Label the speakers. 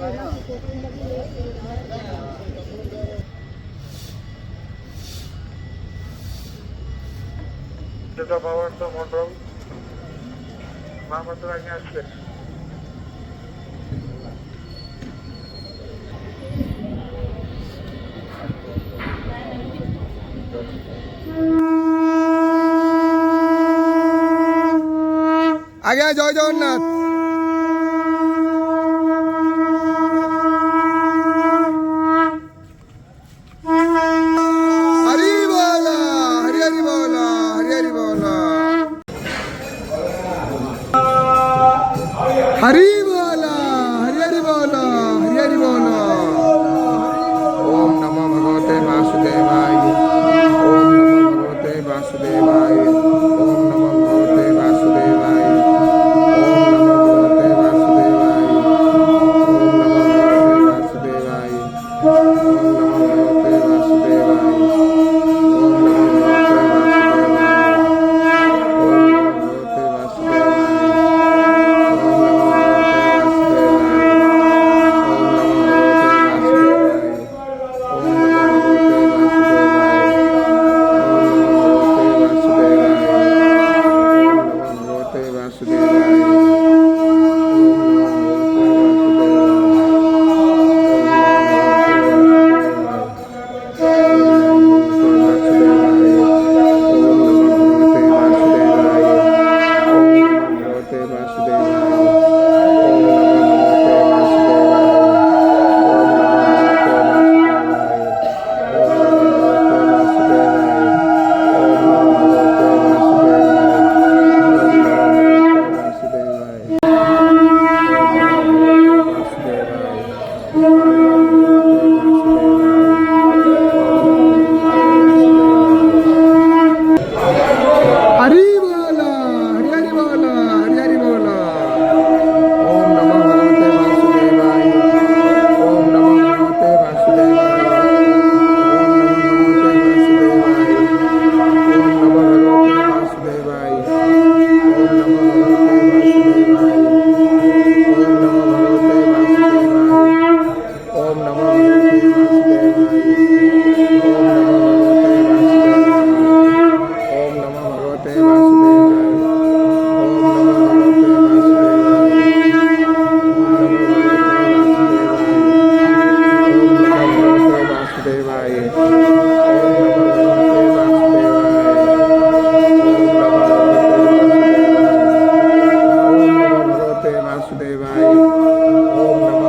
Speaker 1: যেটা বাবার তো মন্ডল মামাতো আগে আসবে।
Speaker 2: আগে জয় জগন্নাথ। হরি বল, হরি হরি বল, হরি হরি বল, হরি বল, হরি হরি বল, হরি হরি বল। ওম নমো ভগবতে বাসুদেবায়, ওম নমো ভগবতে বাসুদেবায়, ওম নমো ভগবতে বাসুদেবায়, ওম নমো ভগবতে বাসুদেবায়, ওম নমো ভগবতে বাসুদেবায়, ওম নমো ভগবতে বাসুদেবায়, ওম নমো ভগবতে বাসুদেবায়, ওম নমো ভগবতে বাসুদেবায়, ওম নমো Vasudevaya, Om Namo